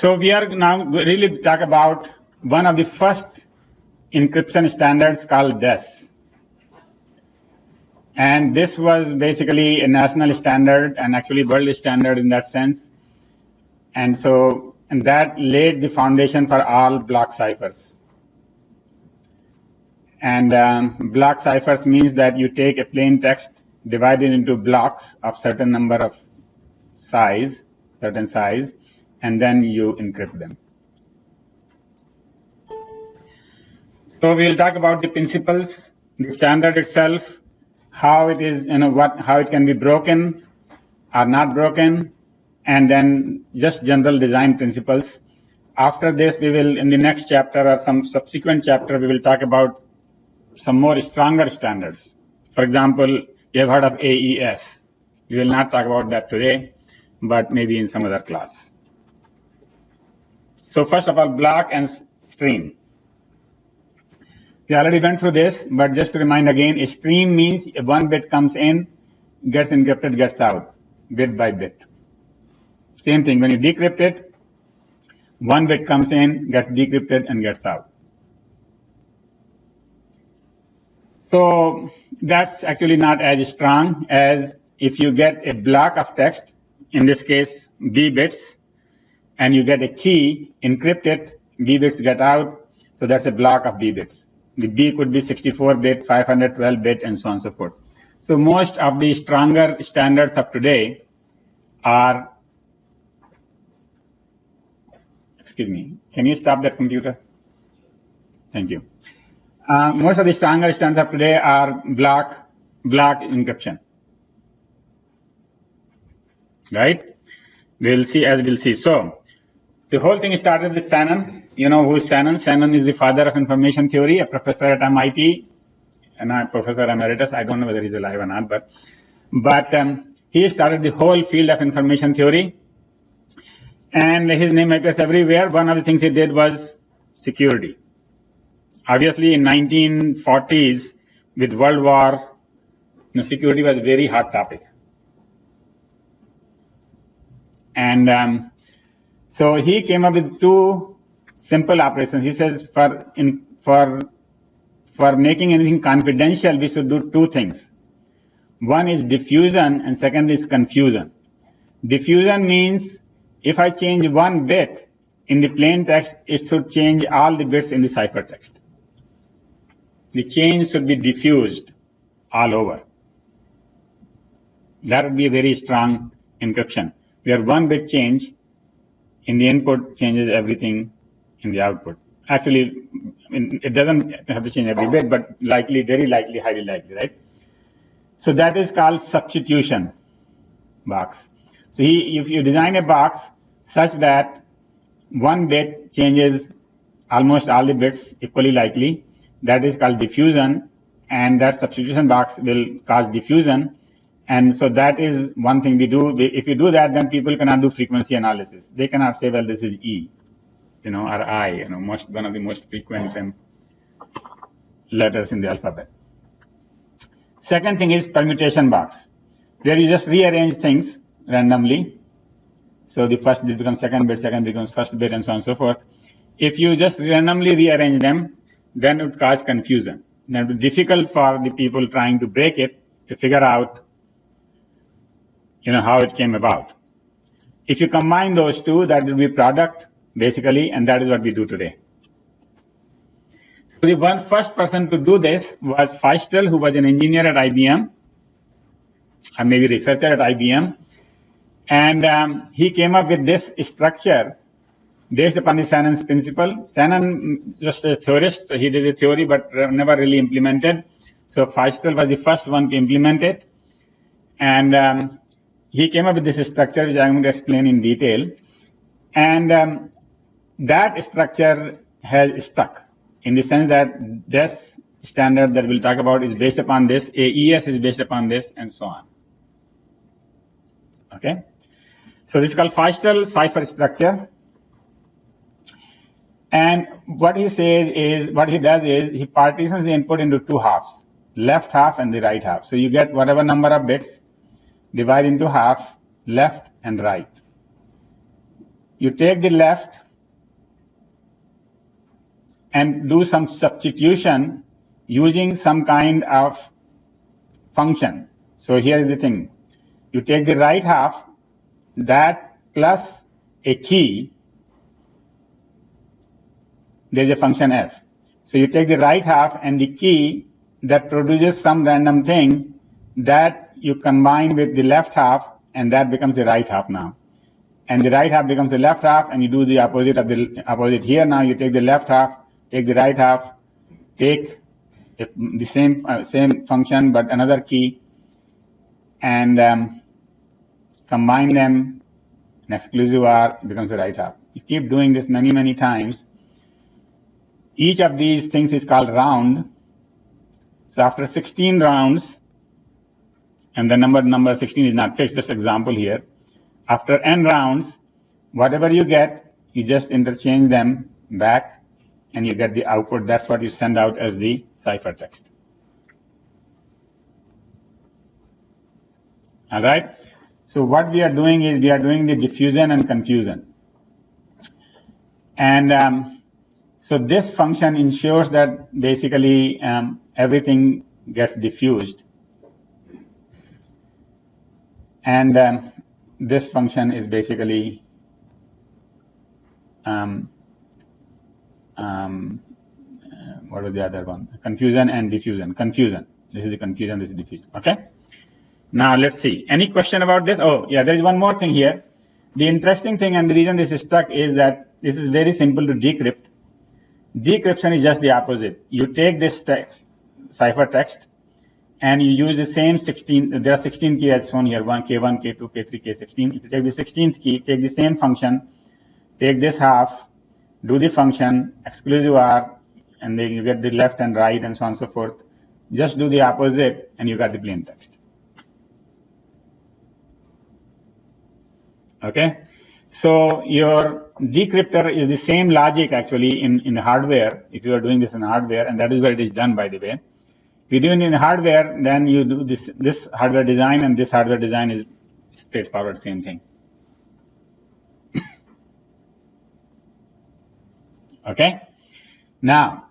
So we are now really talk about one of the first encryption standards called DES. And this was basically a national standard and actually world standard in that sense. And that laid the foundation for all block ciphers. And block ciphers means that you take a plain text, divide it into blocks of certain number of certain size, and then you encrypt them. So we'll talk about the principles, the standard itself, how it is, how it can be broken or not broken, and then just general design principles. After this, we will, in the next chapter or some subsequent chapter, we will talk about some more stronger standards. For example, you have heard of AES. We will not talk about that today, but maybe in some other class. So first of all, block and stream. We already went through this, but just to remind again, a stream means one bit comes in, gets encrypted, gets out, bit by bit. Same thing, when you decrypt it, one bit comes in, gets decrypted, and gets out. So that's actually not as strong as if you get a block of text, in this case, B bits, and you get a key, encrypt it, B bits get out, so that's a block of B bits. The B could be 64-bit, 512-bit, and so on and so forth. So most of the stronger standards of today are, excuse me, can you stop that computer? Thank you. Most of the stronger standards of today are block encryption. Right? We'll see. So the whole thing started with Shannon. You know who is Shannon? Shannon is the father of information theory, a professor at MIT, and a professor emeritus. I don't know whether he's alive or not, but he started the whole field of information theory, and his name appears everywhere. One of the things he did was security. Obviously, in 1940s, with World War, security was a very hot topic, and so he came up with two simple operations. He says for making anything confidential, we should do two things. One is diffusion and second is confusion. Diffusion means if I change one bit in the plain text, it should change all the bits in the ciphertext. The change should be diffused all over. That would be a very strong encryption, where one bit change in the input changes everything in the output. Actually, it doesn't have to change every bit, but likely, very likely, highly likely, right? So that is called substitution box. So if you design a box such that one bit changes almost all the bits equally likely, that is called diffusion, and that substitution box will cause diffusion. And so that is one thing we do. If you do that, then people cannot do frequency analysis. They cannot say, well, this is E, or I, one of the most frequent letters in the alphabet. Second thing is permutation box, where you just rearrange things randomly. So the first bit becomes second becomes first bit, and so on and so forth. If you just randomly rearrange them, then it would cause confusion. Then it would be difficult for the people trying to break it to figure out how it came about. If you combine those two, that will be product, basically, and that is what we do today. So the first person to do this was Feistel, who was an engineer at IBM, or maybe researcher at IBM, and he came up with this structure based upon the Shannon's principle. Shannon was a theorist, so he did a theory, but never really implemented. So Feistel was the first one to implement it, and he came up with this structure, which I'm going to explain in detail. And that structure has stuck in the sense that this standard that we'll talk about is based upon this, AES is based upon this, and so on. Okay? So this is called Feistel cipher structure. And what he says is, what he does is, he partitions the input into two halves, left half and the right half. So you get whatever number of bits, divide into half, left and right. you take the left and do some substitution using some kind of function. So here is the thing. You take the right half, that plus a key, there's a function f. So you take the right half and the key that produces some random thing that you combine with the left half, and that becomes the right half now. And the right half becomes the left half, and you do the opposite of the opposite here. Now you take the left half, take the right half, take the same function but another key, and combine them. An exclusive OR becomes the right half. You keep doing this many, many times. Each of these things is called round. So after 16 rounds, and the number 16 is not fixed, just example here. After n rounds, whatever you get, you just interchange them back and you get the output. That's what you send out as the ciphertext. All right. So what we are doing is we are doing the diffusion and confusion. And so this function ensures that basically everything gets diffused. And this function is basically what was the other one? Confusion and diffusion. Confusion. This is the confusion, this is diffusion. Okay. Now let's see. Any question about this? Oh, yeah, there is one more thing here. The interesting thing and the reason this is stuck is that this is very simple to decrypt. Decryption is just the opposite. You take this text, ciphertext, and you use the same 16, there are 16 keys as shown here, K1, K2, K3, K16. If you take the 16th key, take the same function, take this half, do the function, exclusive OR, and then you get the left and right and so on and so forth. Just do the opposite and you got the plain text. Okay, so your decryptor is the same logic actually in the hardware, if you are doing this in hardware, and that is where it is done, by the way. If you're doing it in hardware, then you do this hardware design, and this hardware design is straightforward, same thing. Okay, now,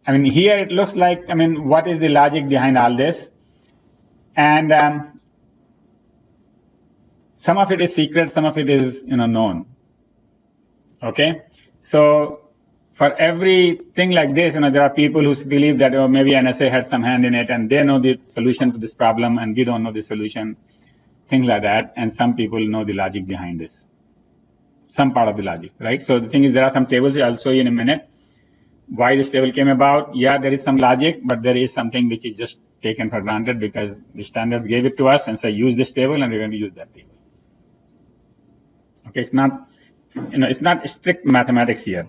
I mean, here it looks like, I mean, what is the logic behind all this? And some of it is secret, some of it is, known. Okay, so for everything like this, there are people who believe that maybe NSA had some hand in it and they know the solution to this problem and we don't know the solution, things like that. And some people know the logic behind this, some part of the logic, right? So the thing is, there are some tables I'll show you in a minute. Why this table came about? Yeah, there is some logic, but there is something which is just taken for granted because the standards gave it to us and say, use this table, and we're going to use that table. Okay, it's not, it's not strict mathematics here.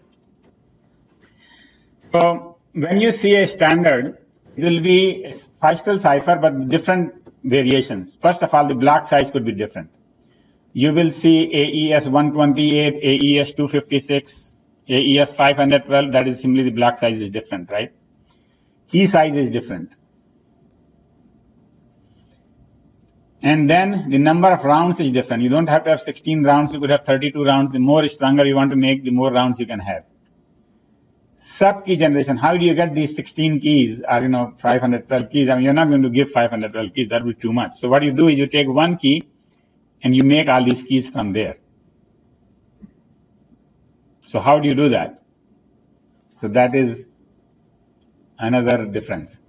So when you see a standard, it will be a Feistel cipher, but different variations. First of all, the block size could be different. You will see AES 128, AES 256, AES 512. That is simply the block size is different, right? Key size is different. And then the number of rounds is different. You don't have to have 16 rounds. You could have 32 rounds. The more stronger you want to make, the more rounds you can have. Sub-key generation. How do you get these 16 keys or, 512 keys? I mean, you're not going to give 512 keys. That would be too much. So what you do is you take one key and you make all these keys from there. So how do you do that? So that is another difference.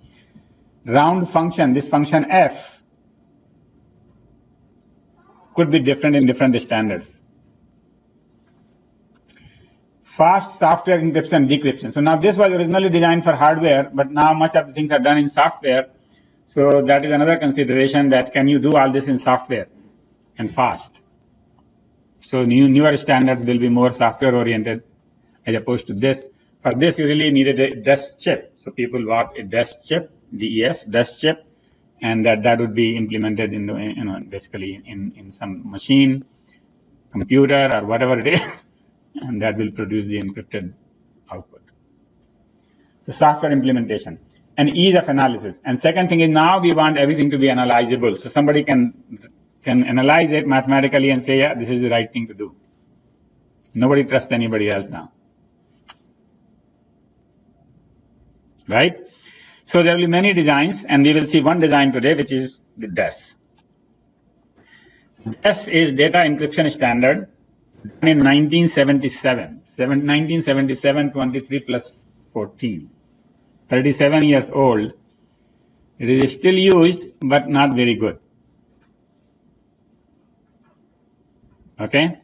Round function, this function f, could be different in different standards. Fast software encryption, decryption. So now this was originally designed for hardware, but now much of the things are done in software. So that is another consideration, that can you do all this in software and fast? So newer standards will be more software oriented as opposed to this. For this, you really needed a DES chip. So people bought a DES chip, DES chip, and that would be implemented in basically in some machine, computer, or whatever it is, and that will produce the encrypted output. The software implementation and ease of analysis. And second thing is, now we want everything to be analyzable, so somebody can analyze it mathematically and say, yeah, this is the right thing to do. Nobody trusts anybody else now. Right? So there will be many designs, and we will see one design today, which is the DES. DES is Data Encryption Standard done in 1977. 1977, 23 plus 14. 37 years old. It is still used, but not very good. Okay?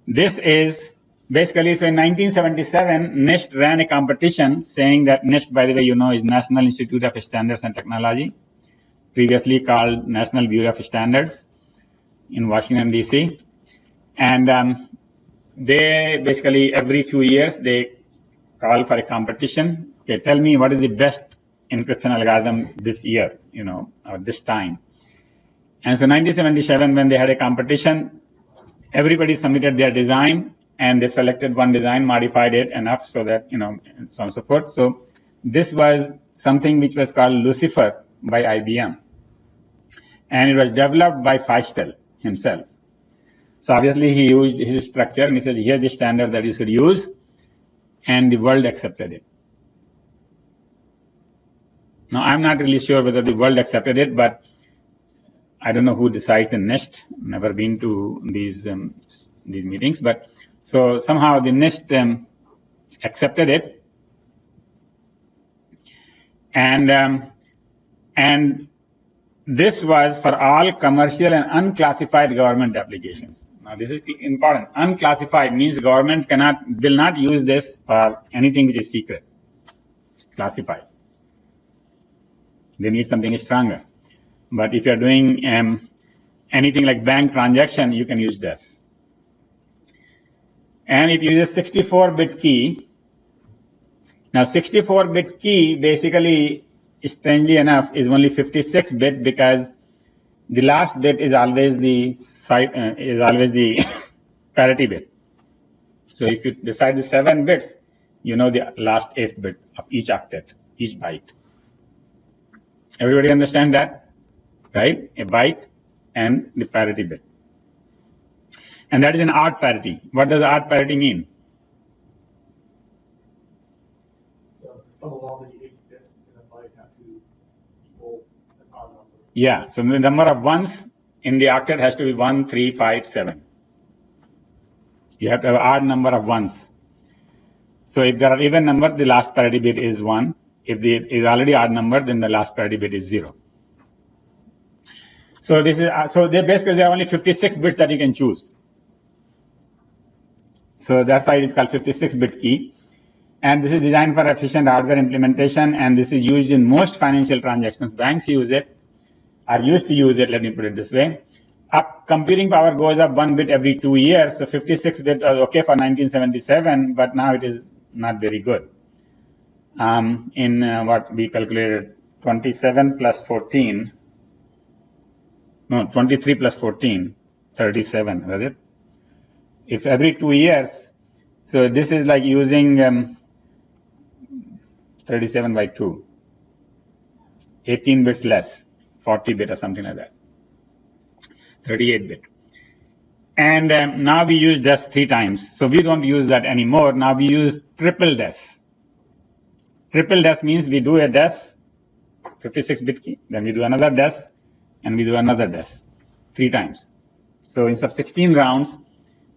This is basically, so in 1977, NIST ran a competition saying that NIST, by the way, you know, is National Institute of Standards and Technology, previously called National Bureau of Standards in Washington, D.C. And they basically, every few years, they call for a competition. Okay, tell me what is the best encryption algorithm this year, you know, or this time. And so 1977, when they had a competition, everybody submitted their design, and they selected one design, modified it enough so that, you know, so on and so forth. So this was something which was called Lucifer by IBM. And it was developed by Feistel himself. So obviously he used his structure, and he says, here's the standard that you should use, and the world accepted it. Now, I'm not really sure whether the world accepted it, but I don't know who decides the NIST. Never been to these meetings, but so somehow the NIST accepted it, and this was for all commercial and unclassified government applications. Now, this is important. Unclassified means government will not use this for anything which is secret. Classified. They need something stronger. But if you're doing anything like bank transaction, you can use this. And it uses 64-bit key. Now, 64-bit key basically, strangely enough, is only 56-bit because the last bit is always the parity bit. So if you decide the 7 bits, you know the last 8th bit of each octet, each byte. Everybody understand that? Right? A byte and the parity bit. And that is an odd parity. What does odd parity mean? The sum of all the 8 bits in a byte have to equal an odd number. Yeah, so the number of ones in the octet has to be 1, 3, 5, 7. You have to have an odd number of ones. So if there are even numbers, the last parity bit is 1. If it is already odd number, then the last parity bit is 0. So this is there are only 56 bits that you can choose. So that's why it is called 56-bit key. And this is designed for efficient hardware implementation, and this is used in most financial transactions. Banks use it, are used to use it, let me put it this way. Computing power goes up 1 bit every 2 years, so 56-bit was okay for 1977, but now it is not very good. What we calculated, 23 plus 14, 37, was it? If every 2 years, so this is like using 37 by 2, 18 bits less, 40 bit or something like that, 38 bit. And now we use DES 3 times. So we don't use that anymore. Now we use triple DES. Triple DES means we do a DES, 56-bit key, then we do another DES, and we do another DES 3 times. So instead of 16 rounds,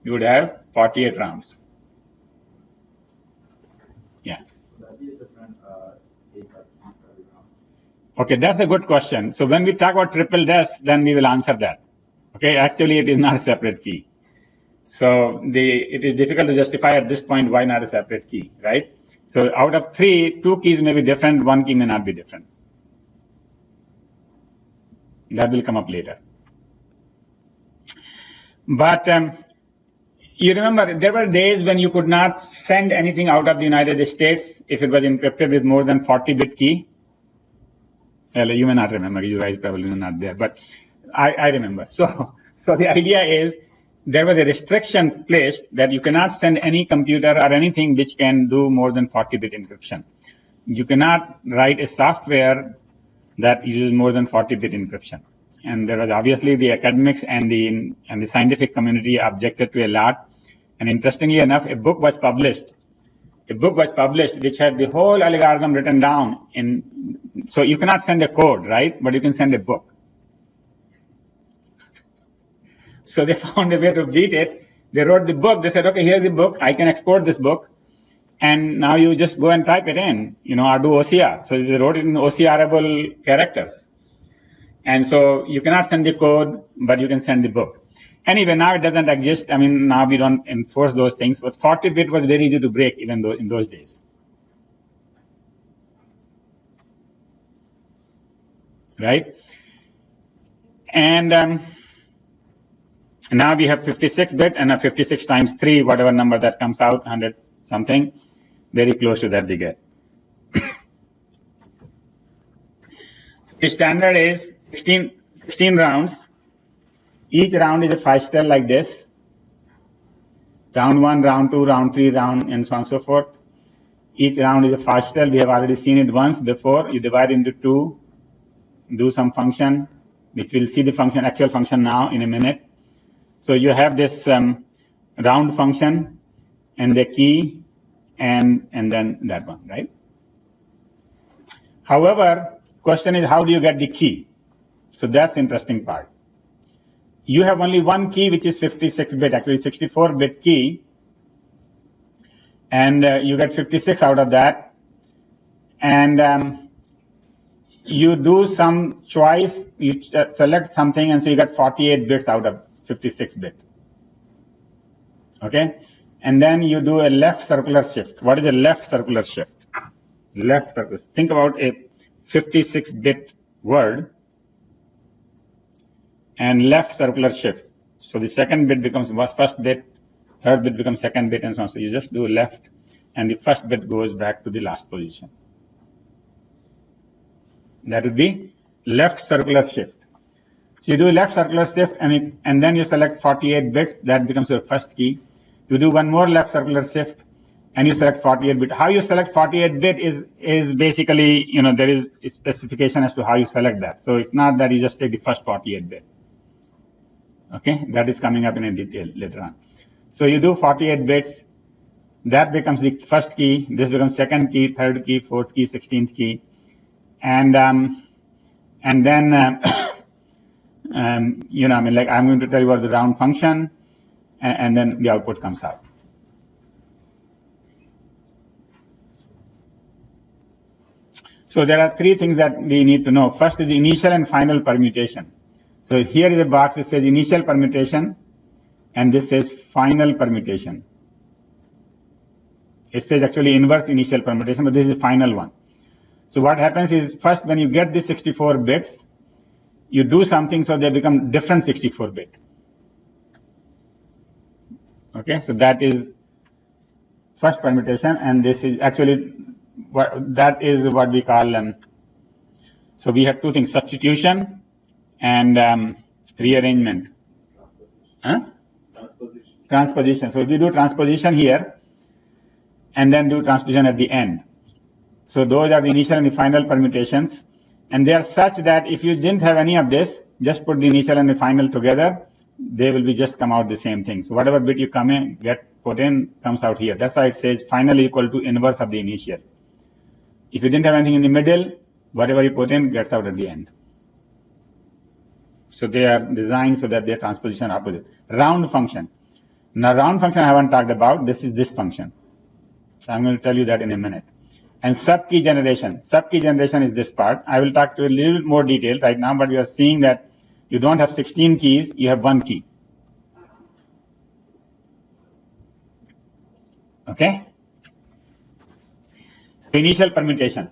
you would have 48 rounds. Yeah. Would that be a different data key for every round? Okay, that's a good question. So when we talk about triple DES, then we will answer that. Okay, actually it is not a separate key. So it is difficult to justify at this point why not a separate key, right? So out of 3, 2 keys may be different, 1 key may not be different. That will come up later. But you remember, there were days when you could not send anything out of the United States if it was encrypted with more than 40-bit key. Well, you may not remember. You guys probably are not there, but I remember. So the idea is there was a restriction placed that you cannot send any computer or anything which can do more than 40-bit encryption. You cannot write a software that uses more than 40-bit encryption. And there was obviously the academics and the scientific community objected to a lot. And interestingly enough, a book was published which had the whole algorithm written down in, so you cannot send a code, right? But you can send a book. So they found a way to beat it. They wrote the book. They said, okay, here's the book. I can export this book. And now you just go and type it in, or do OCR. So they wrote it in OCRable characters. And so you cannot send the code, but you can send the book. Anyway, now it doesn't exist. I mean, now we don't enforce those things. But 40-bit was very easy to break even though in those days. Right? And now we have 56-bit and a 56 times 3, whatever number that comes out, 100 something. Very close to that we get. The standard is 16 rounds. Each round is a 5-step like this. Round 1, round 2, round 3, round, and so on and so forth. Each round is a 5-step. We have already seen it once before. You divide into 2, do some function, which we'll see the function, actual function now in a minute. So you have this round function and the key and then that one, right? However, question is how do you get the key? So that's the interesting part. You have only one key, which is 56-bit, actually 64-bit key. And you get 56 out of that. And you do some choice, you select something, and so you get 48 bits out of 56-bit. Okay? And then you do a left circular shift. What is a left circular shift? Left circular. Think about a 56-bit word and left circular shift. So the second bit becomes first bit, third bit becomes second bit, and so on. So you just do left, and the first bit goes back to the last position. That would be left circular shift. So you do left circular shift, and then you select 48 bits. That becomes your first key. You do one more left circular shift, and you select 48 bit. How you select 48 bit is basically, there is a specification as to how you select that. So it's not that you just take the first 48 bit. Okay, that is coming up in a detail later on. So you do 48 bits. That becomes the first key. This becomes second key, third key, fourth key, 16th key, and then I'm going to tell you about the round function, and then the output comes out. So there are three things that we need to know. First is the initial and final permutation. So here is a box which says initial permutation, and this says final permutation. It says actually inverse initial permutation, but this is the final one. So what happens is, first when you get the 64 bits, you do something so they become different 64-bit. Okay, so that is first permutation, and this is actually that is what we call so we have two things: substitution and rearrangement. Transposition. So if you do transposition here and then do transposition at the end. So those are the initial and the final permutations, and they are such that if you didn't have any of this, just put the initial and the final together, they will be just come out the same thing. So whatever bit you put in comes out here. That's why it says final equal to inverse of the initial. If you didn't have anything in the middle, whatever you put in gets out at the end. So they are designed so that they are transposition opposite. Round function. Now round function I haven't talked about. This is this function. So I'm going to tell you that in a minute. And sub-key generation. Sub-key generation is this part. I will talk to you a little bit more detail right now, but we are seeing that you don't have 16 keys, you have one key. Okay? Initial permutation.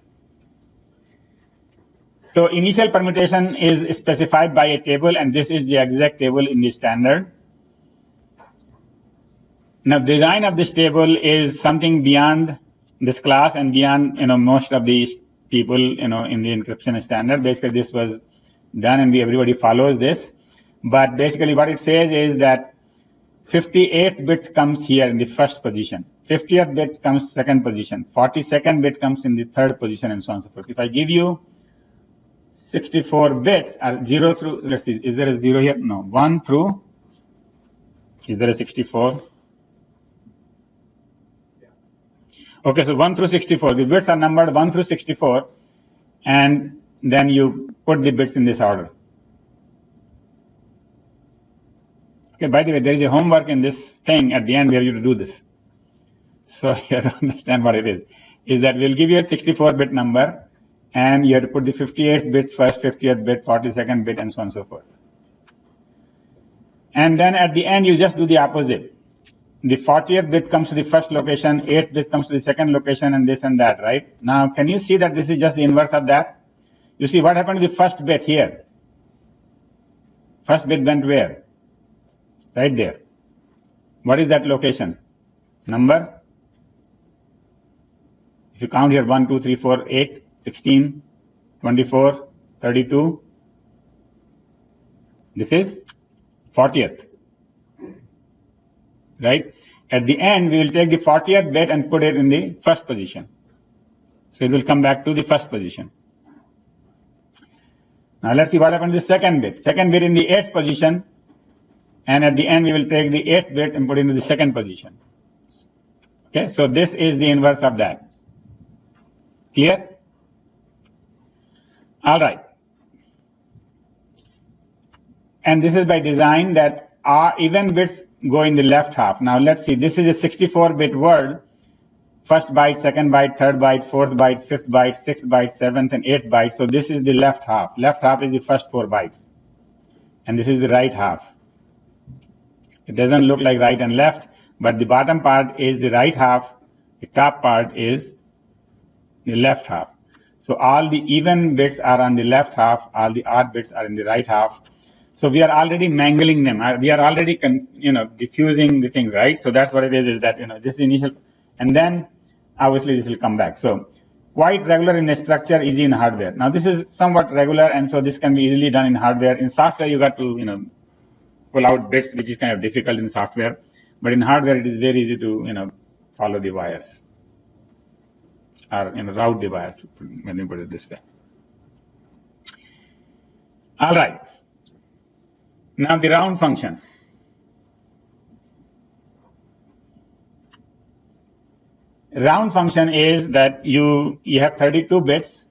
So initial permutation is specified by a table, and this is the exact table in the standard. Now, design of this table is something beyond this class and beyond, most of these people, in the encryption standard. Basically, this was done, and everybody follows this. But basically, what it says is that 58th bit comes here in the first position. 50th bit comes second position. 42nd bit comes in the third position, and so on and so forth. If I give you 64 bits, 0 through, let's see, is there a 0 here? No. 1 through, is there a 64? Okay, so 1 through 64. The bits are numbered 1 through 64, and then you put the bits in this order. Okay, by the way, there is a homework in this thing at the end where you to do this. So you have to understand what it is that we'll give you a 64-bit number, and you have to put the 58th bit first, 50th bit, 42nd bit, and so on and so forth. And then at the end, you just do the opposite. The 40th bit comes to the first location, 8th bit comes to the second location, and this and that, right? Now, can you see that this is just the inverse of that? You see what happened to the first bit here? First bit went where? Right there. What is that location? Number? If you count here, 1, 2, 3, 4, 8, 16, 24, 32. This is 40th. Right? At the end, we will take the 40th bit and put it in the first position. So it will come back to the first position. Now let's see what happened to the second bit. Second bit in the 8th position, and at the end, we will take the 8th bit and put it into the second position. Okay, so this is the inverse of that. Clear? All right. And this is by design that our even bits go in the left half. Now let's see, this is a 64-bit word. First byte, second byte, third byte, fourth byte, fifth byte, sixth byte, seventh, and eighth byte. So this is the left half. Left half is the first 4 bytes. And this is the right half. It doesn't look like right and left, but the bottom part is the right half. The top part is the left half. So all the even bits are on the left half. All the odd bits are in the right half. So we are already mangling them. We are already, diffusing the things, right? So that's what it is that, this initial, and then obviously this will come back. So quite regular in a structure, easy in hardware. Now this is somewhat regular, and so this can be easily done in hardware. In software, you got to, pull out bits, which is kind of difficult in software. But in hardware, it is very easy to, follow the wires. Or, route the wires, when you put it this way. All right. Now the round function. Round function is that you have 32 bits.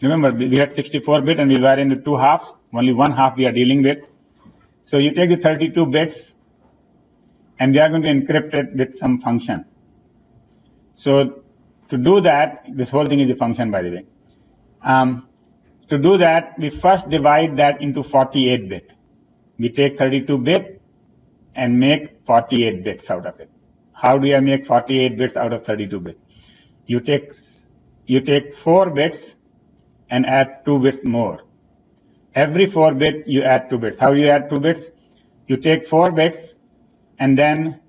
Remember, we had 64 bit and we were into 2 halves. Only 1 half we are dealing with. So you take the 32 bits and we are going to encrypt it with some function. So to do that, this whole thing is a function, by the way. To do that, we first divide that into 48 bit. We take 32 bit and make 48 bits out of it. How do you make 48 bits out of 32 bit? You take 4 bits and add 2 bits more. Every 4 bit you add 2 bits. How do you add 2 bits? You take 4 bits and then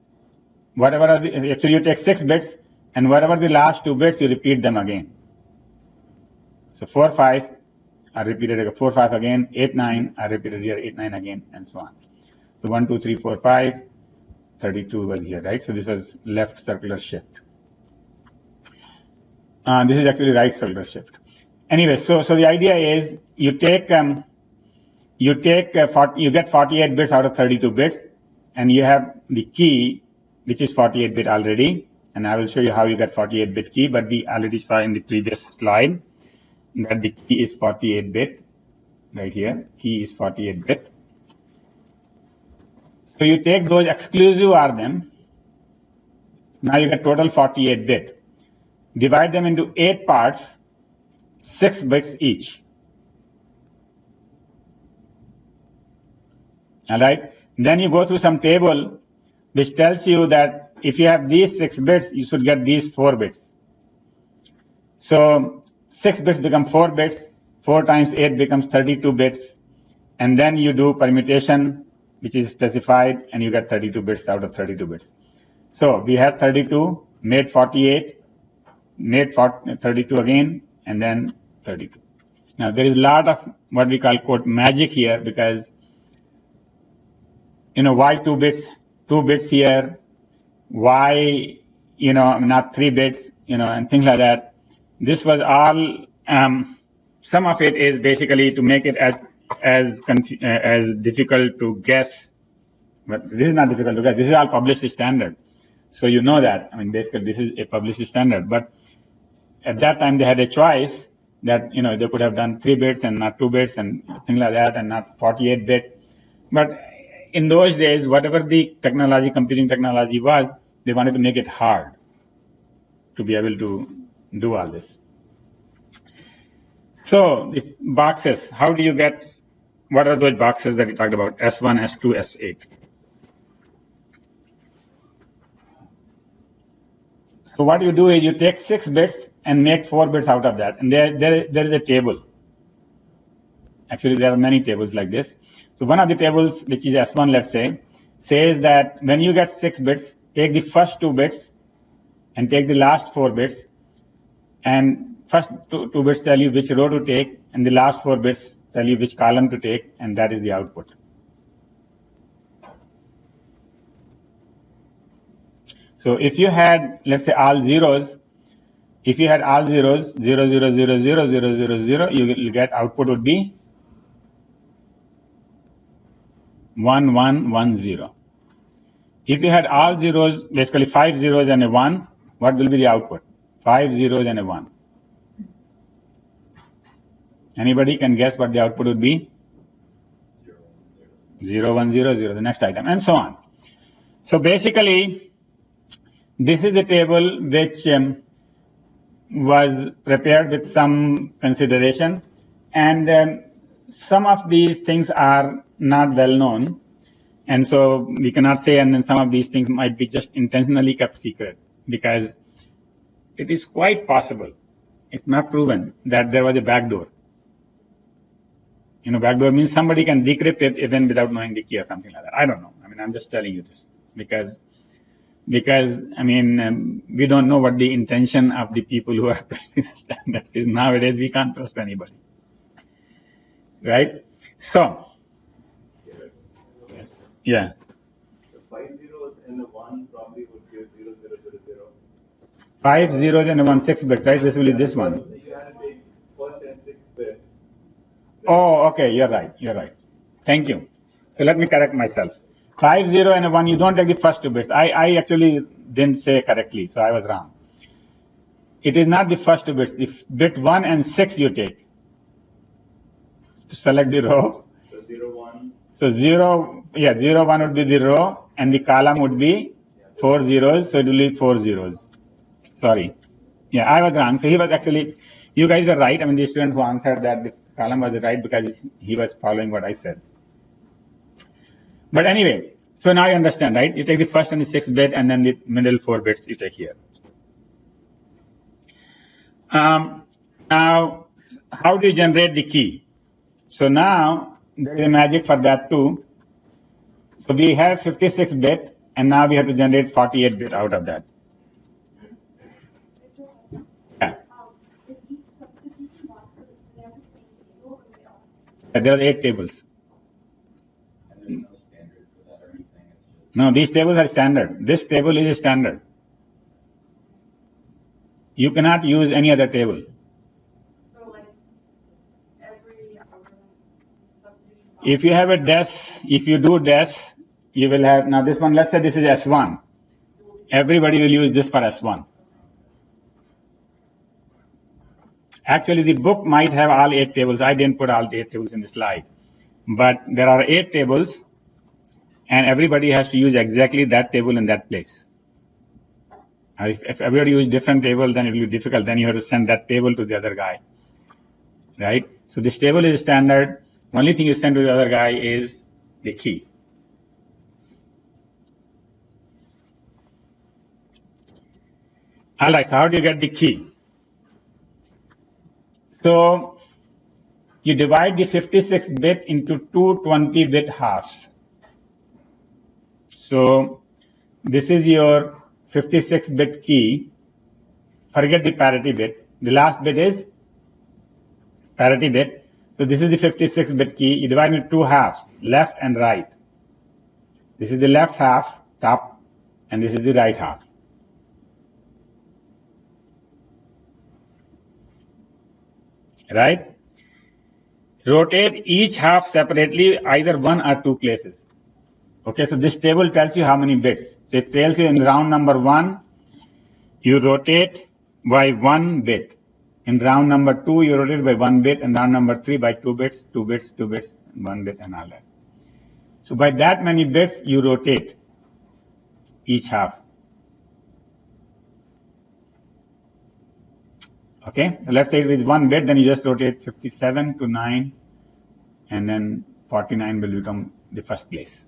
actually you take 6 bits and whatever the last 2 bits, you repeat them again. So 4, 5 are repeated, 4, 5 again, 8, 9 are repeated here, 8, 9 again, and so on. So 1, 2, 3, 4, 5, 32 was here, right? So this was left circular shift. This is actually right circular shift. Anyway, so the idea is you get 48 bits out of 32 bits, and you have the key, which is 48 bit already. And I will show you how you get 48 bit key, but we already saw in the previous slide that the key is 48 bit right here. Key is 48 bit. So you take those exclusive are them. Now you get total 48 bit. Divide them into 8 parts, 6 bits each. All right. Then you go through some table which tells you that if you have these 6 bits, you should get these 4 bits. So 6 bits become 4 bits, 4 times 8 becomes 32 bits, and then you do permutation, which is specified, and you get 32 bits out of 32 bits. So we have 32, made 48, made 32 again, and then 32. Now there is a lot of what we call quote magic here, because why 2 bits? 2 bits here, why not 3 bits, and things like that. This was all. Some of it is basically to make it as difficult to guess, but this is not difficult to guess. This is all published standard. So you know that. I mean, basically, this is a published standard. But at that time, they had a choice that, you know, they could have done 3 bits and not 2 bits and things like that, and not 48 bit. But in those days, whatever the technology, computing technology was, they wanted to make it hard to be able to do all this. So it's boxes. How do you get, what are those boxes that we talked about? S1, S2, S8. So what you do is you take 6 bits and make 4 bits out of that. And there is a table. Actually, there are many tables like this. So one of the tables, which is S1, let's say, says that when you get 6 bits, take the first 2 bits and take the last 4 bits. And first two bits tell you which row to take, and the last 4 bits tell you which column to take, and that is the output. So if you had, let's say, all zeros, if you had all zeros, 0, 0, 0, 0, 0, 0, 0, you will get output would be 1, 1, 1, 0. If you had all zeros, basically 5 zeros and a 1, what will be the output? 5 zeros and a 1. Anybody can guess what the output would be? 0, 1, 0, 0, the next item, and so on. So basically, this is the table which was prepared with some consideration, and some of these things are not well known, and so we cannot say, and then some of these things might be just intentionally kept secret, because it is quite possible, it's not proven, that there was a backdoor. You know, backdoor means somebody can decrypt it even without knowing the key or something like that. I don't know. I mean, I'm just telling you this because I mean, we don't know what the intention of the people who are putting these standards is. Nowadays, we can't trust anybody. Right? So, yeah. The 5 zeros and a 1 probably would give 0, 0, 0, 0. 5 zeros and a 1 6 bit, right? This will be this one. You have to take first and 6th bit. Oh, okay. You're right. You're right. Thank you. So let me correct myself. 5, 0 and a 1, you don't take the first 2 bits. I actually didn't say correctly, so I was wrong. It is not the first 2 bits. The bit 1 and 6 you take to select the row. So 0, 1. So 0, 1 would be the row, and the column would be 4 zeros, so it will be 4 zeros. Sorry. Yeah, I was wrong. So he was actually, you guys were right. I mean, the student who answered that the column was right because he was following what I said. But anyway, so now you understand, right? You take the first and the 6th bit, and then the middle 4 bits you take here. Now, how do you generate the key? So now there is a magic for that too. So we have 56 bit, and now we have to generate 48 bit out of that. Yeah. There are 8 tables. And there's no standard for that or anything. It's just No, these tables are standard. This table is a standard. You cannot use any other table. So like every substitution. If you have a DES, if you do DES, you will have, now this one, let's say this is S1. Everybody will use this for S1. Actually, the book might have all 8 tables. I didn't put all the 8 tables in the slide. But there are 8 tables, and everybody has to use exactly that table in that place. If everybody uses different table, then it will be difficult. Then you have to send that table to the other guy. Right? So this table is standard. Only thing you send to the other guy is the key. All right, so how do you get the key? So you divide the 56 bit into two 20-bit halves. So this is your 56-bit key. Forget the parity bit. The last bit is parity bit. So this is the 56-bit key. You divide it into two halves, left and right. This is the left half, top, and this is the right half. Right? Rotate each half separately, either 1 or 2 places. Okay, so this table tells you how many bits. So it tells you in round number 1, you rotate by 1 bit. In round number 2, you rotate by 1 bit, and round number 3 by 2 bits, 2 bits, 2 bits, 1 bit, and all that. So by that many bits, you rotate each half. Okay, so let's say it is 1 bit, then you just rotate 57 to 9, and then 49 will become the first place.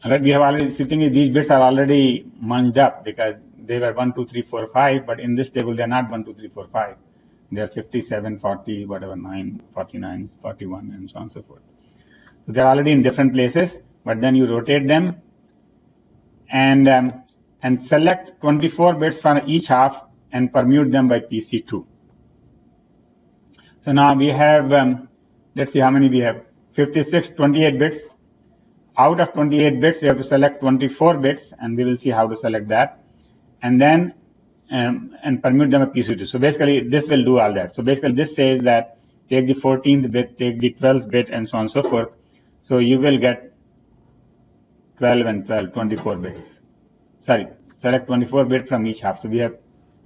Alright, we have already, sitting these bits are already munched up because they were 1, 2, 3, 4, 5, but in this table they're not 1, 2, 3, 4, 5. They're 57, 40, whatever, 9, 49, 41, and so on and so forth. So they're already in different places, but then you rotate them and select 24 bits for each half and permute them by PC2. So now we have, let's see how many we have, 56, 28 bits. Out of 28 bits, we have to select 24 bits, and we will see how to select that. And then, and permute them by PC2. So basically, this will do all that. So basically, this says that take the 14th bit, take the 12th bit, and so on and so forth. So you will get 12 and 12, 24 bits. Sorry, select 24 bits from each half. So we have,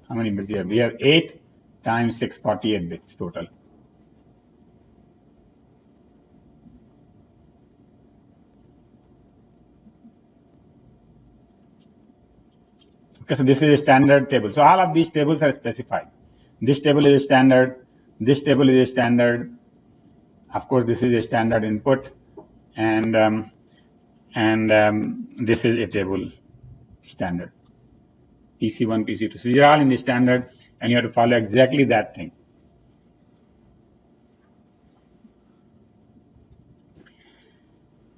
how many bits here? We have 8 times 6, 48 bits total. Okay, so this is a standard table. So all of these tables are specified. This table is a standard. This table is a standard. Of course, this is a standard input, and this is a table standard. PC1, PC2. So these are all in the standard, and you have to follow exactly that thing.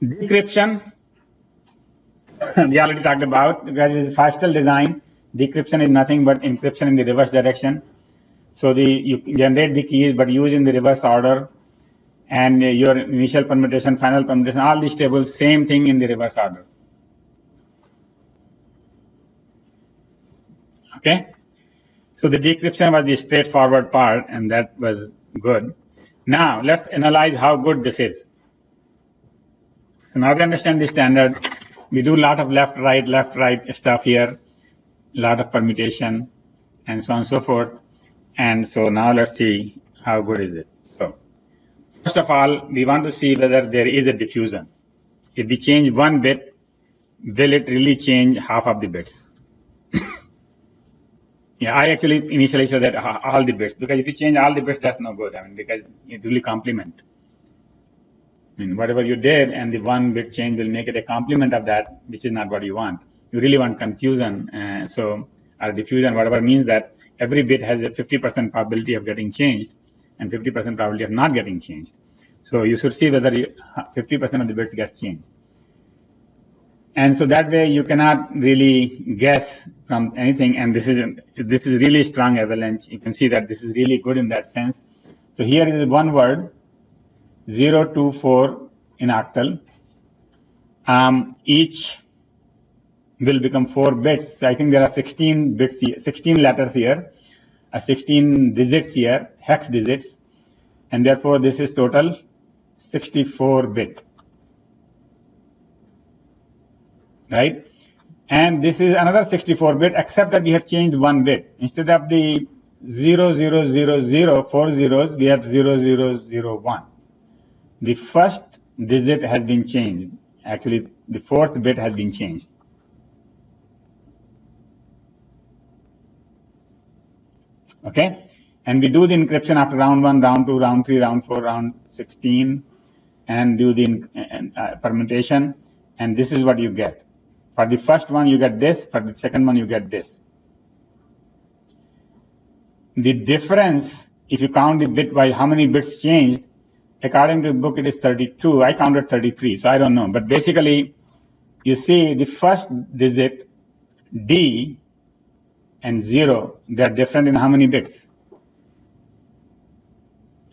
Decryption. We already talked about, because it is FASTL design. Decryption is nothing but encryption in the reverse direction. So you generate the keys, but use in the reverse order, and your initial permutation, final permutation, all these tables, same thing in the reverse order. Okay. So the decryption was the straightforward part, and that was good. Now let's analyze how good this is. So now we understand the standard. We do a lot of left, right stuff here, a lot of permutation, and so on and so forth. And so now let's see how good is it. So first of all, we want to see whether there is a diffusion. If we change 1 bit, will it really change half of the bits? Yeah, I actually initially said that all the bits, because if you change all the bits, that's no good. I mean, because it really complement. I mean, whatever you did, and the 1 bit change will make it a complement of that, which is not what you want. You really want confusion, or diffusion, whatever, means that every bit has a 50% probability of getting changed and 50% probability of not getting changed. So you should see whether 50% of the bits get changed. And so that way you cannot really guess from anything, and this is really strong avalanche. You can see that this is really good in that sense. So here is one word, 0, 2, 4 in octal. Each will become 4 bits. So I think there are 16 bits here, 16 letters here, 16 digits here, hex digits, and therefore this is total 64 bit. Right? And this is another 64 bit, except that we have changed 1 bit. Instead of the 0000, 4 zeros, we have 0001. The first digit has been changed. Actually, the 4th bit has been changed. Okay? And we do the encryption after round 1, round 2, round 3, round 4, round 16, and do the permutation, and this is what you get. For the first one, you get this. For the second one, you get this. The difference, if you count the bit-wise, how many bits changed, according to the book, it is 32. I counted 33, so I don't know. But basically, you see the first digit, D and 0, they're different in how many bits?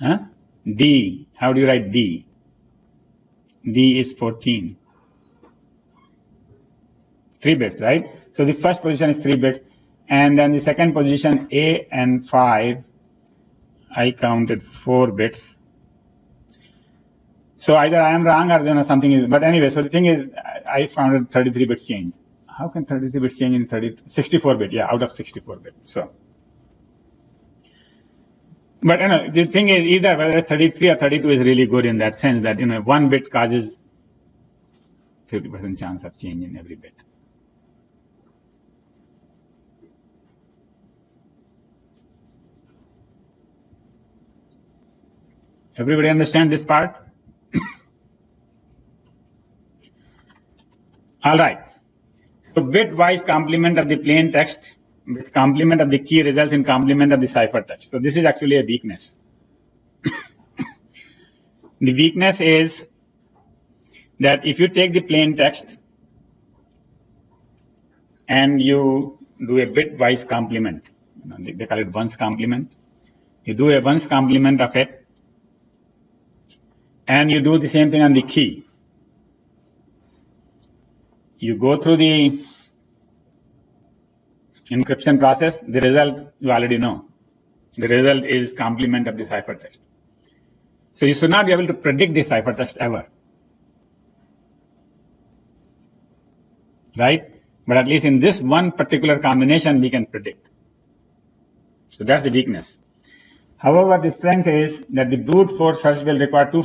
Huh? D. How do you write D? D is 14. 3 bits, right? So the first position is 3 bits, and then the second position, A and 5, I counted 4 bits. So either I am wrong or something is, but anyway, so the thing is, I found a 33 bit change. How can 33 bits change in 64 bit? Yeah, out of 64 bit. So, but the thing is, either whether it's 33 or 32 is really good in that sense that 1 bit causes 50% chance of change in every bit. Everybody understand this part? All right. So bit-wise complement of the plain text with complement of the key results in complement of the cipher text. So this is actually a weakness. The weakness is that if you take the plain text and you do a bit-wise complement, they call it ones complement. You do a ones complement of it, and you do the same thing on the key. You go through the encryption process, the result you already know. The result is complement of the ciphertext. So you should not be able to predict the ciphertext ever. Right? But at least in this one particular combination, we can predict. So that's the weakness. However, the strength is that the brute force search will require 2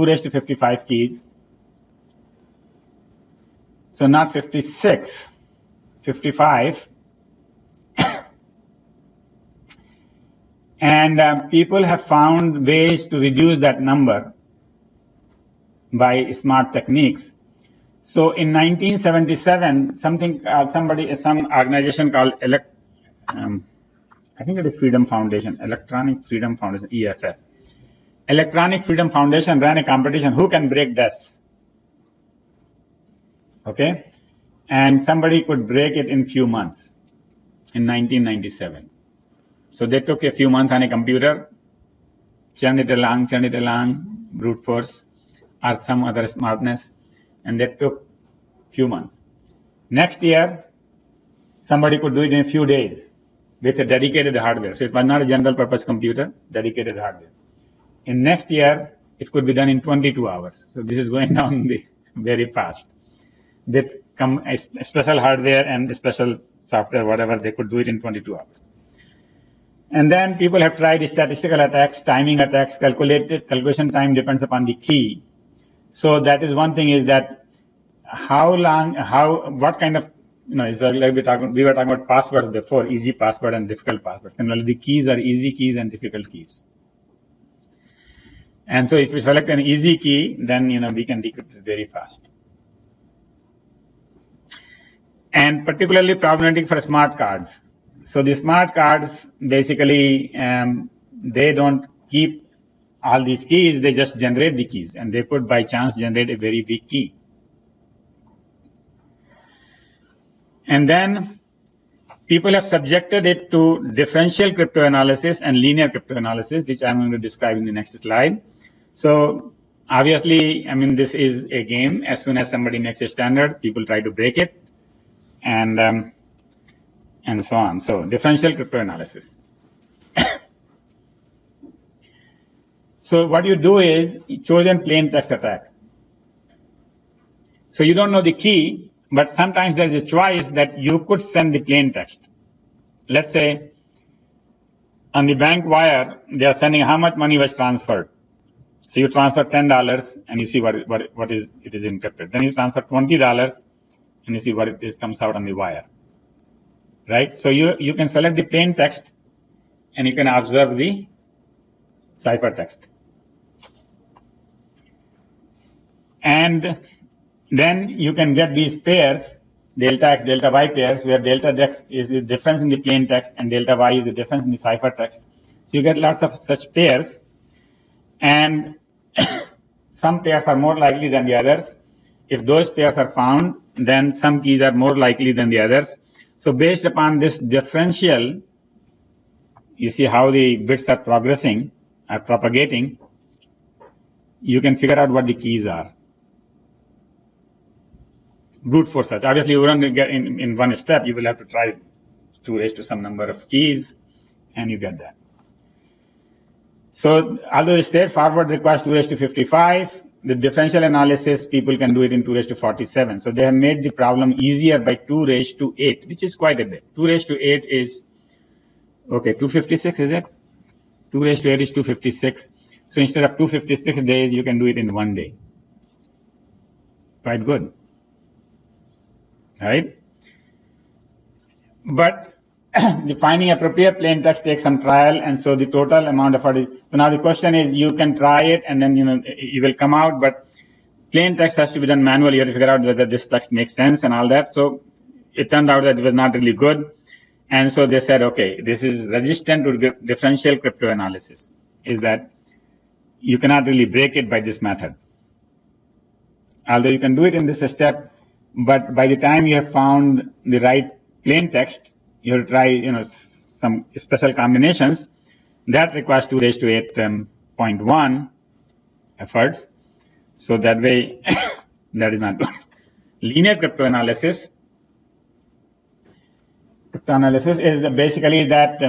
raised to 55 keys. So not 56, 55. And people have found ways to reduce that number by smart techniques. So in 1977, some organization called I think it is Freedom Foundation, Electronic Freedom Foundation, EFF. Electronic Freedom Foundation ran a competition, who can break DES? Okay? And somebody could break it in few months in 1997. So they took a few months on a computer, churn it along, brute force, or some other smartness, and that took few months. Next year, somebody could do it in a few days with a dedicated hardware. So it was not a general purpose computer, dedicated hardware. In next year, it could be done in 22 hours. So this is going down very fast. With special hardware and special software, whatever, they could do it in 22 hours. And then people have tried statistical attacks, timing attacks, calculation time depends upon the key. So that is one thing, is that what kind of, it's like we were talking about passwords before, easy password and difficult passwords. Similarly, the keys are easy keys and difficult keys. And so if we select an easy key, then, we can decrypt it very fast. And particularly problematic for smart cards. So the smart cards, basically, they don't keep all these keys, they just generate the keys, and they could by chance generate a very weak key. And then people have subjected it to differential cryptanalysis and linear cryptanalysis, which I'm going to describe in the next slide. So obviously, this is a game. As soon as somebody makes a standard, people try to break it, and so on. So differential cryptanalysis. So what you do is chosen plain text attack. So you don't know the key, but sometimes there is a choice that you could send the plain text. Let's say on the bank wire, they are sending how much money was transferred. So you transfer $10 and you see what it is encrypted. Then you transfer $20 and you see what it is comes out on the wire. Right? So you can select the plain text and you can observe the ciphertext. And then you can get these pairs, delta X, delta Y pairs, where delta X is the difference in the plain text and delta Y is the difference in the ciphertext. So you get lots of such pairs, and some pairs are more likely than the others. If those pairs are found, then some keys are more likely than the others. So based upon this differential, you see how the bits are progressing, are propagating, you can figure out what the keys are. Brute force search. Obviously, you won't get in one step. You will have to try to raise to some number of keys, and you get that. So although straightforward requires 2 raised to 55, with differential analysis, people can do it in 2 raised to 47. So they have made the problem easier by 2 raised to 8, which is quite a bit. 2 raised to 8 is, okay, 256, is it? 2 raised to 8 is 256. So instead of 256 days, you can do it in 1 day. Quite good. Right? But defining appropriate plain text takes some trial, and so the total amount of it. So now the question is, you can try it, and then you will come out. But plain text has to be done manually. You have to figure out whether this text makes sense and all that. So it turned out that it was not really good, and so they said, okay, this is resistant to differential cryptanalysis. Is that you cannot really break it by this method. Although you can do it in this step, but by the time you have found the right plain text, you have to try, some special combinations. That requires 2 raised to 8.1 efforts. So that way, that is not good. Linear cryptanalysis. Cryptanalysis is basically that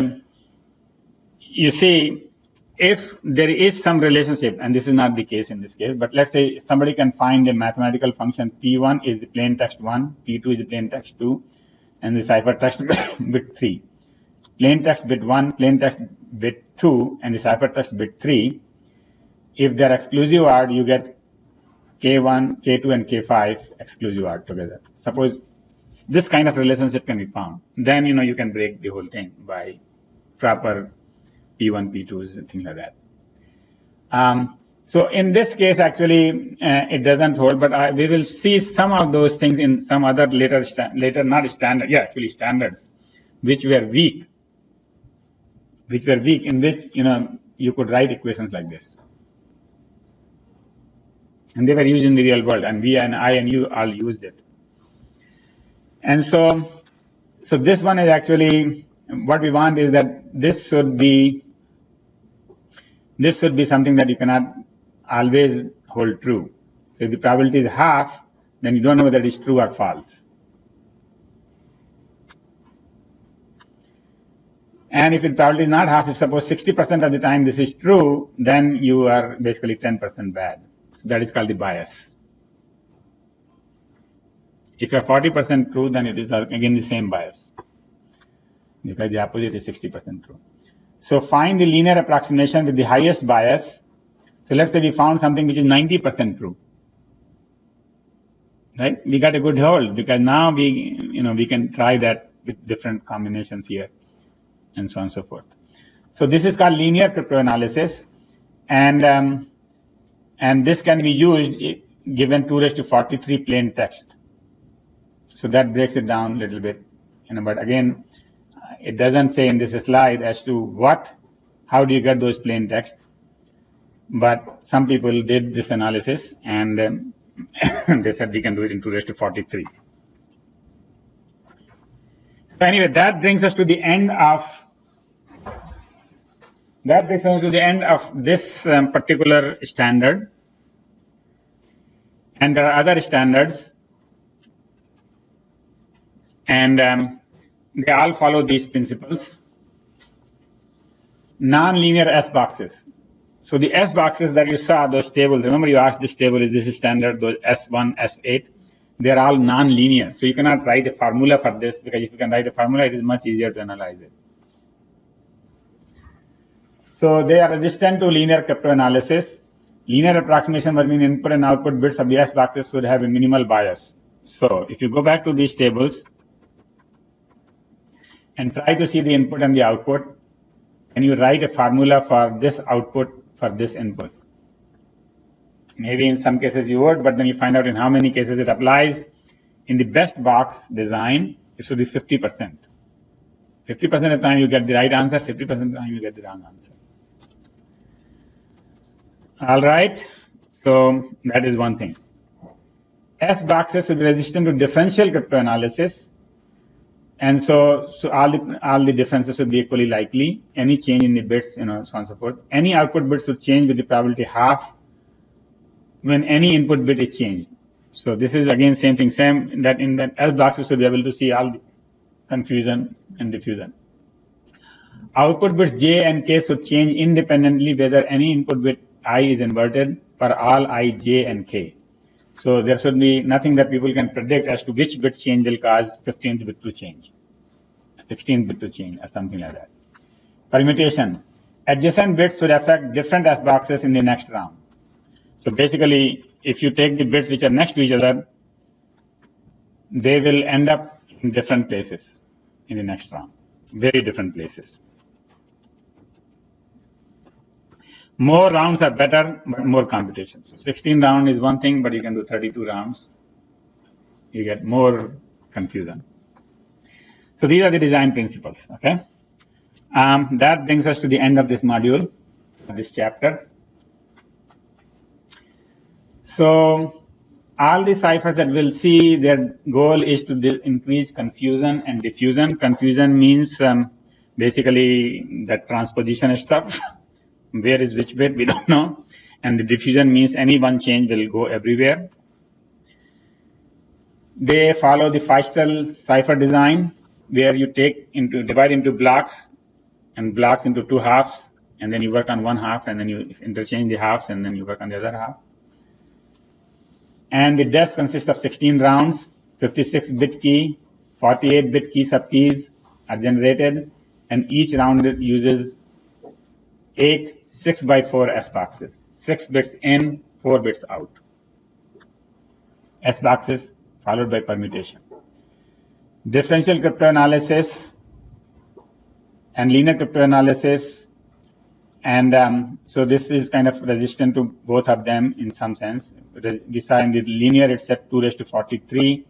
you see, if there is some relationship, and this is not the case in this case, but let's say somebody can find a mathematical function P1 is the plain text 1, P2 is the plain text 2, and the ciphertext bit 3. Plain text bit 1, plain text bit 2, and the ciphertext bit 3. If they're exclusive OR, you get K1, K2, and K5 exclusive OR together. Suppose this kind of relationship can be found. Then, you can break the whole thing by proper P1, P2s, and things like that. So in this case, actually, it doesn't hold, but we will see some of those things in some other later not standard, actually standards, which were weak, in which, you could write equations like this. And they were used in the real world, and I and you all used it. And so this one is actually, what we want is that this should be something that you cannot always hold true. So if the probability is half, then you don't know whether it is true or false. And if the probability is not half, if suppose 60% of the time this is true, then you are basically 10% bad. So that is called the bias. If you are 40% true, then it is again the same bias, because the opposite is 60% true. So find the linear approximation with the highest bias. So let's say we found something which is 90% true. Right? We got a good hold, because now we can try that with different combinations here, and so on and so forth. So this is called linear cryptanalysis, and this can be used given 2 raised to 43 plain text. So that breaks it down a little bit, but again, it doesn't say in this slide as to how do you get those plain text. But some people did this analysis, and they said we can do it in 2 raised to 43. So anyway, that brings us to the end of this particular standard. And there are other standards, and they all follow these principles. Non-linear S boxes. So the S boxes that you saw, those tables, remember you asked this table, is this standard, those S1, S8, they're all non-linear. So you cannot write a formula for this, because if you can write a formula, it is much easier to analyze it. So they are resistant to linear cryptanalysis. Linear approximation between input and output bits of the S boxes should have a minimal bias. So if you go back to these tables and try to see the input and the output, and you write a formula for this output for this input. Maybe in some cases you would, but then you find out in how many cases it applies. In the best box design, it should be 50%. 50% of the time you get the right answer, 50% of the time you get the wrong answer. All right, so that is one thing. S boxes should be resistant to differential cryptanalysis. And so all the differences should be equally likely. Any change in the bits, so on and so forth. Any output bit should change with the probability half when any input bit is changed. So this is again same thing, that in the S box you should be able to see all the confusion and diffusion. Output bits j and k should change independently whether any input bit I is inverted for all I, j, and k. So there should be nothing that people can predict as to which bit change will cause 15th bit to change, 16th bit to change, or something like that. Permutation. Adjacent bits should affect different S boxes in the next round. So basically, if you take the bits which are next to each other, they will end up in different places in the next round, very different places. More rounds are better, but more computation. So 16 round is one thing, but you can do 32 rounds. You get more confusion. So these are the design principles, okay? That brings us to the end of this module, this chapter. So all the ciphers that we'll see, their goal is to increase confusion and diffusion. Confusion means basically that transposition stuff. Where is which bit, we don't know. And the diffusion means any one change will go everywhere. They follow the Feistel cipher design, where you divide into blocks, and blocks into two halves, and then you work on one half, and then you interchange the halves, and then you work on the other half. And the DES consists of 16 rounds, 56-bit key, 48-bit key subkeys are generated, and each round uses 8 6x4 S boxes, 6 bits in, 4 bits out. S boxes followed by permutation. Differential cryptanalysis and linear cryptanalysis, and so this is kind of resistant to both of them in some sense. We saw in the linear it's at 2 raised to 43.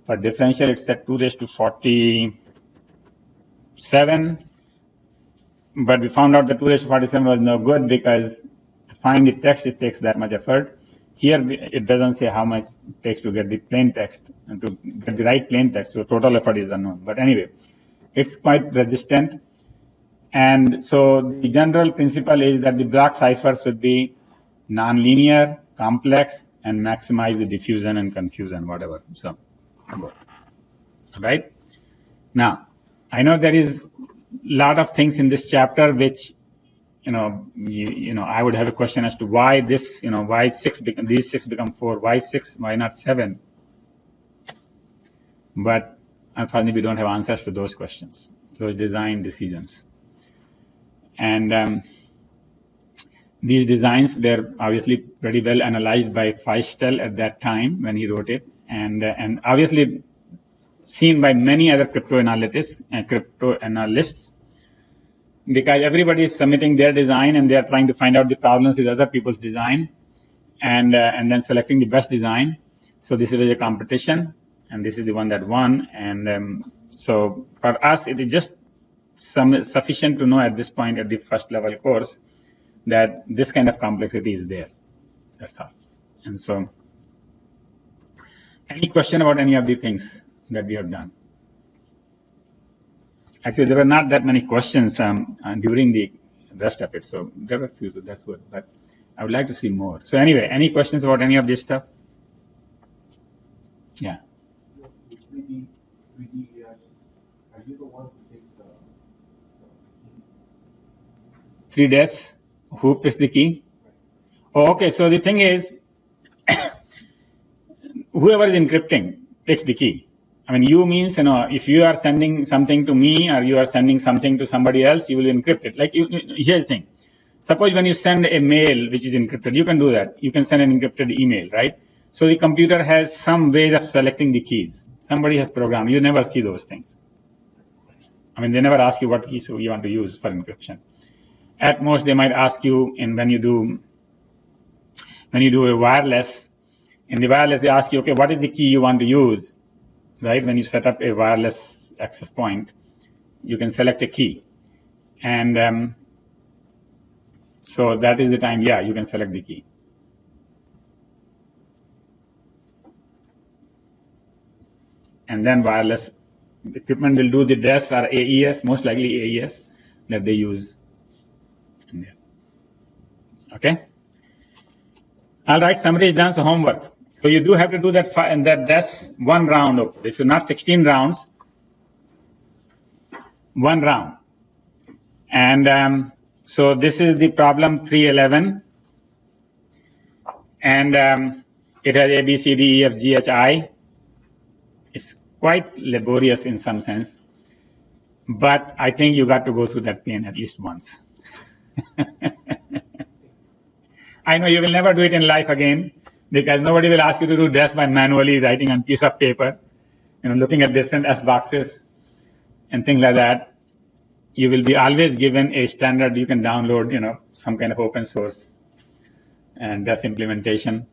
For differential it's at 2 raised to 47. But we found out that 2 raised to 47 was no good because to find the text it takes that much effort. Here it doesn't say how much it takes to get the plain text and to get the right plain text, so total effort is unknown. But anyway, it's quite resistant. And so the general principle is that the block cipher should be nonlinear, complex, and maximize the diffusion and confusion, whatever. So, right? Now, I know there is a lot of things in this chapter which, I would have a question as to why this, why these 6 become 4, why 6, why not 7? But unfortunately, we don't have answers to those questions, those design decisions. And these designs were obviously pretty well analyzed by Feistel at that time when he wrote it, and obviously seen by many other cryptanalysts, because everybody is submitting their design and they are trying to find out the problems with other people's design, and then selecting the best design. So this is a competition, and this is the one that won. And so for us, it is just sufficient to know at this point at the first level course that this kind of complexity is there. That's all. And so, any question about any of the things that we have done? Actually, there were not that many questions during the rest of it, so there were a few, so that's good. But I would like to see more. So anyway, any questions about any of this stuff? Yeah. The 3DES, are you the one who takes the 3DES, who picks the key? Oh, okay, so the thing is, whoever is encrypting picks the key. I mean, you means, if you are sending something to me or you are sending something to somebody else, you will encrypt it. Like, here's the thing. Suppose when you send a mail which is encrypted, you can do that. You can send an encrypted email, right? So the computer has some ways of selecting the keys. Somebody has programmed. You never see those things. I mean, they never ask you what keys you want to use for encryption. At most, they might ask you when you do a wireless. In the wireless, they ask you, okay, what is the key you want to use? Right? When you set up a wireless access point, you can select a key. And so that is the time, yeah, you can select the key. And then wireless equipment will do the DES or AES, most likely AES, that they use. Okay? All right, summary is done, so homework. So you do have to do that, and that's one round. If you're not 16 rounds, one round. And so this is the problem 311. And it has A, B, C, D, E, F, G, H, I. It's quite laborious in some sense, but I think you got to go through that pain at least once. I know you will never do it in life again, because nobody will ask you to do this by manually writing on piece of paper, looking at different S boxes and things like that. You will be always given a standard you can download, some kind of open source and DES implementation.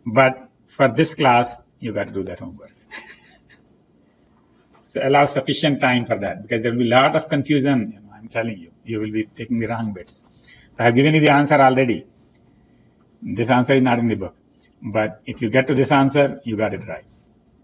But for this class, you got to do that homework. So allow sufficient time for that, because there will be a lot of confusion. I'm telling you, you will be taking the wrong bits. So I've given you the answer already. This answer is not in the book. But if you get to this answer, you got it right.